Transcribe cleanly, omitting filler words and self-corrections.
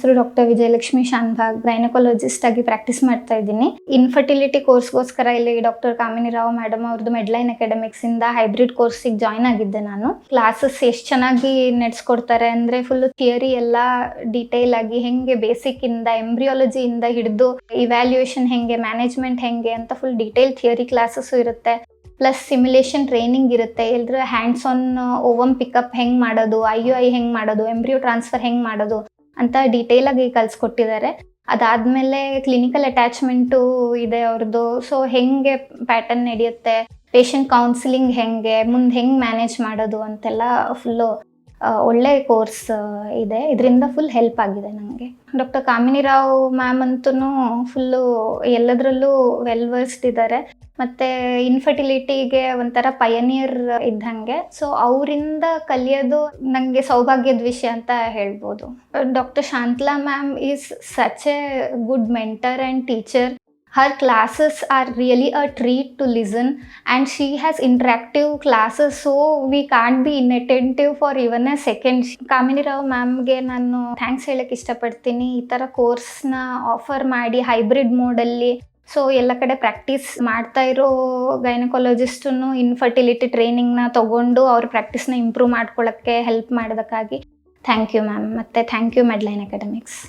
ಹೆಸರು doctor Vijayalakshmi Shanbhag, gynaecologist ಆಗಿ practice ಮಾಡ್ತಾ ಇದ್ದೀನಿ. ಇನ್ಫರ್ಟಿಲಿಟಿ ಕೋರ್ಸ್ಗೋಸ್ಕರ ಇಲ್ಲಿ ಡಾಕ್ಟರ್ ಕಾಮಿನಿ ರಾವ್ ಮೇಡಮ್ ಅವ್ರದ್ದು ಮೆಡ್ಲೈನ್ ಅಕಾಡೆಮಿಕ್ಸ್ ಇಂದ ಹೈಬ್ರಿಡ್ ಕೋರ್ಸಿಗೆ ಜಾಯ್ನ್ ಆಗಿದ್ದೆ ನಾನು. ಕ್ಲಾಸಸ್ ಎಷ್ಟು ಚೆನ್ನಾಗಿ ನಡೆಸ್ಕೊಡ್ತಾರೆ ಅಂದರೆ ಫುಲ್ ಥಿಯರಿ ಎಲ್ಲ ಡೀಟೇಲ್ ಆಗಿ ಹೆಂಗೆ ಬೇಸಿಕ್ ಇಂದ ಎಂಬ್ರಿಯಾಲಜಿ ಇಂದ ಹಿಡಿದು ಇವ್ಯಾಲ್ಯೂಯೇಷನ್ ಹೆಂಗೆ, ಮ್ಯಾನೇಜ್ಮೆಂಟ್ ಹೆಂಗೆ ಅಂತ ಫುಲ್ ಡೀಟೇಲ್ ಥಿಯರಿ ಕ್ಲಾಸಸ್ಸು ಇರುತ್ತೆ. ಪ್ಲಸ್ ಸಿಮ್ಯುಲೇಷನ್ ಟ್ರೈನಿಂಗ್ ಇರುತ್ತೆ. ಎಲ್ಲರೂ ಹ್ಯಾಂಡ್ಸ್ ಆನ್ ಓವಮ್ ಪಿಕಪ್ ಹೆಂಗೆ ಮಾಡೋದು, IUI ಹೆಂಗೆ ಮಾಡೋದು, ಎಂಬ್ರಿಯೋ ಟ್ರಾನ್ಸ್ಫರ್ ಹೆಂಗೆ ಮಾಡೋದು ಅಂತ ಡೀಟೇಲಾಗಿ ಕಲಿಸ್ಕೊಟ್ಟಿದ್ದಾರೆ. ಅದಾದಮೇಲೆ ಕ್ಲಿನಿಕಲ್ ಅಟ್ಯಾಚ್ಮೆಂಟು ಇದೆ ಅವ್ರದ್ದು. ಸೊ ಹೆಂಗೆ ಪ್ಯಾಟರ್ನ್ ನಡೆಯುತ್ತೆ, ಪೇಷಂಟ್ ಕೌನ್ಸಿಲಿಂಗ್ ಹೆಂಗೆ, ಮುಂದೆ ಹೆಂಗೆ ಮ್ಯಾನೇಜ್ ಮಾಡೋದು ಅಂತೆಲ್ಲ ಫುಲ್ಲು ಒಳ್ಳೆ ಕೋರ್ಸ್ ಇದೆ. ಇದರಿಂದ ಫುಲ್ ಹೆಲ್ಪ್ ಆಗಿದೆ ನನಗೆ. ಡಾಕ್ಟರ್ ಕಾಮಿನಿ ರಾವ್ ಮ್ಯಾಮ್ ಅಂತೂ ಫುಲ್ಲು ಎಲ್ಲದರಲ್ಲೂ ವೆಲ್ ವರ್ಸ್ಡ್ ಇದ್ದಾರೆ. ಮತ್ತು ಇನ್ಫರ್ಟಿಲಿಟಿಗೆ ಒಂಥರ ಪಯನಿಯರ್ ಇದ್ದಂಗೆ. ಸೊ ಅವರಿಂದ ಕಲಿಯೋದು ನನಗೆ ಸೌಭಾಗ್ಯದ ವಿಷಯ ಅಂತ ಹೇಳ್ಬೋದು. Doctor Shantala ma'am is such A good mentor and teacher. Her classes are really a treat to listen, and she has interactive classes, so we can't be inattentive for even a second. ಕಾಮಿನಿ ರಾವ್ ಮ್ಯಾಮ್ಗೆ ನಾನು thanks ಹೇಳಕ್ಕೆ ಇಷ್ಟಪಡ್ತೀನಿ. ಈ ಥರ ಕೋರ್ಸ್ನ offer ಮಾಡಿ hybrid ಮೋಡಲ್ಲಿ so ಎಲ್ಲ ಕಡೆ practice ಮಾಡ್ತಾ ಇರೋ ಗೈನಕಾಲಜಿಸ್ಟು ಇನ್ಫರ್ಟಿಲಿಟಿ ಟ್ರೈನಿಂಗ್ನ ತೊಗೊಂಡು ಅವ್ರ ಪ್ರಾಕ್ಟೀಸ್ನ ಇಂಪ್ರೂವ್ ಮಾಡ್ಕೊಳ್ಳೋಕ್ಕೆ ಹೆಲ್ಪ್ ಮಾಡೋದಕ್ಕಾಗಿ ಥ್ಯಾಂಕ್ ಯು ಮ್ಯಾಮ್. ಮತ್ತು ಥ್ಯಾಂಕ್ ಯು ಮೆಡ್ಲೈನ್ ಅಕಾಡೆಮಿಕ್ಸ್.